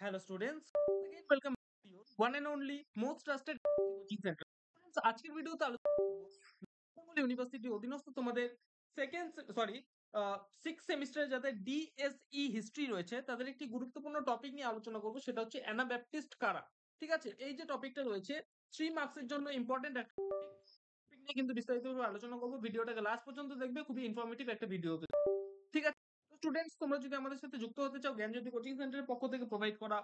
Hello students, again welcome to your one and only most trusted coaching center. Students, আজকের ভিডিওতে আলোচনা করব Bengal university অধীনস্থ তোমাদের সিক্স সেমিস্টারে যাদের ডিএসই হিস্ট্রি রয়েছে তাদের একটি গুরুত্বপূর্ণ টপিক নিয়ে আলোচনা করব, সেটা হচ্ছে অ্যানাব্যাপটিস্ট কারা। ঠিক আছে, এই যে টপিকটা রয়েছে 3 মার্কসের জন্য ইম্পর্টেন্ট একটা টপিক নিয়ে কিন্তু বিস্তারিতভাবে আলোচনা করব। ভিডিওটাকে লাস্ট পর্যন্ত দেখবে, খুবই ইনফরমেটিভ একটা ভিডিও। ঠিক আছে স্টুডেন্টস, তোমরা যদি আমাদের সাথে যুক্ত হতে চাও, জ্ঞানজ্যোতি কোচিং সেন্টারের পক্ষ থেকে প্রোভাইড করা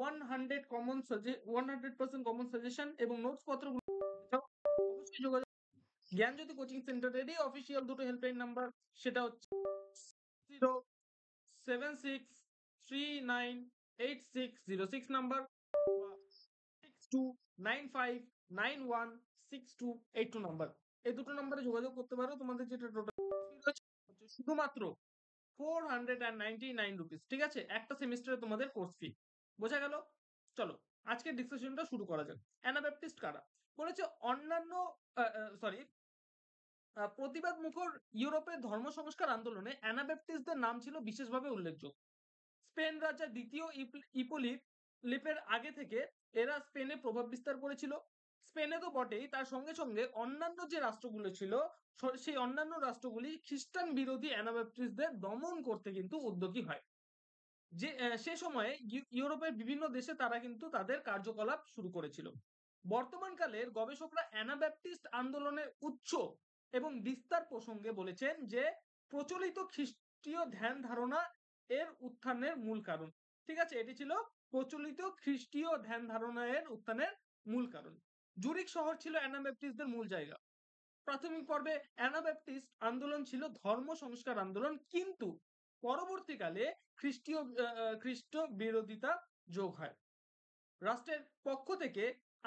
100% কমন সাজেশন এবং নোটস পত্রগুলো চাও, অবশ্যই যোগাযোগ। জ্ঞানজ্যোতি কোচিং সেন্টারেরই অফিসিয়াল দুটো হেল্পলাইন নাম্বার, সেটা হচ্ছে 076398606 নাম্বার, 6295916282 নাম্বার। এই দুটো নাম্বারে যোগাযোগ করতে পারো। তোমাদের যেটা টোটাল রয়েছে শুধুমাত্র 499 রুপিস। ঠিক আছে, একটা সেমিস্টারে তোমাদের কোর্স ফি। বোঝা গেল? চলো আজকের ডিসকাশনটা শুরু করা যাক। অ্যানাব্যাপটিস্ট কারা? বলেছে অন্যান্য সরি প্রতিবাদ মুখর ইউরোপের ধর্ম সংস্কার আন্দোলনে অ্যানাব্যাপটিস্টদের নাম ছিল বিশেষভাবে উল্লেখযোগ্য। স্পেন রাজা দ্বিতীয় লিপের আগে থেকে এরা স্পেনে প্রভাব বিস্তার করেছিল। স্পেনে তো বটেই, তার সঙ্গে সঙ্গে অন্যান্য যে রাষ্ট্রগুলো ছিল সেই অন্যান্য রাষ্ট্রগুলি খ্রিস্টান বিরোধী অ্যানাব্যাপটিস্টদের দমন করতে কিন্তু উদ্যোগী হয়। যে সে সময়ে ইউরোপের বিভিন্ন দেশে তারা কিন্তু তাদের কার্যকলাপ শুরু করেছিল। বর্তমানকালের গবেষকরা অ্যানাব্যাপটিস্ট আন্দোলনের উৎস এবং বিস্তার প্রসঙ্গে বলেছেন যে প্রচলিত খ্রিস্টীয় ধ্যান ধারণা এর উত্থানের মূল কারণ। ঠিক আছে, এটি ছিল প্রচলিত খ্রিস্টীয় ধ্যান ধারণা এর উত্থানের মূল কারণ। জুরিক শহর ছিল অ্যানাব্যাপটিস্টদের মূল জায়গা। প্রাথমিক পর্বে অ্যানাব্যাপটিস্ট আন্দোলন ছিল ধর্ম সংস্কার আন্দোলন, কিন্তু পরবর্তীকালে খ্রিস্ট বিরোধিতা যোগ হয়। রাষ্ট্রের পক্ষ থেকে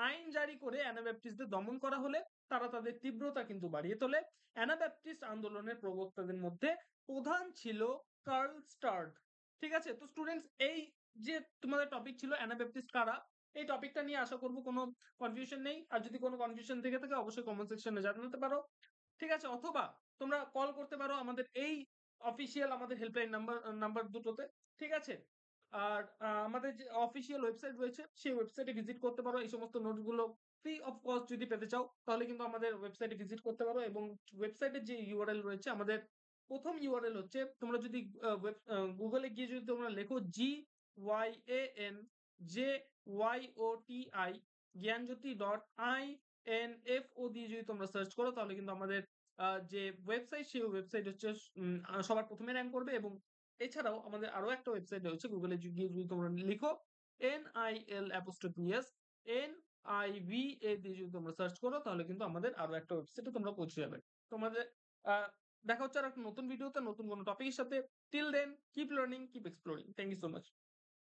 আইন জারি করে অ্যানাব্যাপটিস্টদের দমন করা হলে তারা তাদের তীব্রতা কিন্তু বাড়িয়ে তোলে। অ্যানাব্যাপটিস্ট আন্দোলনের প্রবক্তাদের মধ্যে প্রধান ছিল কার্ল স্টার্ড। ঠিক আছে, তো স্টুডেন্টস, এই যে তোমাদের টপিক ছিল অ্যানাব্যাপটিস্ট কারা, এই টপিকটা নিয়ে আশা করবো কোনো কনফিউশন নেই। আর যদি কোনো কনফিউশন থেকে থাকে অবশ্যই কমেন্ট সেকশনে জানাতে পারো। ঠিক আছে, অথবা তোমরা কল করতে পারো আমাদের এই অফিসিয়াল আমাদের হেল্পলাইন নাম্বার দুটোতে। ঠিক আছে, আর আমাদের যে অফিসিয়াল ওয়েবসাইট রয়েছে সেই ওয়েবসাইটে ভিজিট করতে পারো। এই সমস্ত নোটগুলো ফ্রি অফ কস্ট যদি পেতে চাও তাহলে কিন্তু আমাদের ওয়েবসাইটে ভিজিট করতে পারো। এবং ওয়েবসাইটের যে ইউআরএল রয়েছে, আমাদের প্রথম ইউআরএল হচ্ছে, তোমরা যদি গুগলে গিয়ে যদি তোমরা লেখো GYANJYOTI জ্ঞানজ্যোতি.info দিয়ে যদি তোমরা সার্চ করো তাহলে কিন্তু আমাদের যে ওয়েবসাইট সেই ওয়েবসাইট হচ্ছে সবার প্রথমে র্যাঙ্ক করবে। এবং এছাড়াও আমাদের আরো একটা ওয়েবসাইট রয়েছে, গুগলে গিয়ে যদি তোমরা লিখো NILNIVA দিয়ে যদি তোমরা সার্চ করো তাহলে কিন্তু আমাদের আরো একটা ওয়েবসাইটে তোমরা পৌঁছে যাবে। তোমাদের দেখা হচ্ছে আর একটা নতুন ভিডিওতে নতুন কোনো টপিকের সাথে। Till then, keep learning, keep exploring. Thank you so much.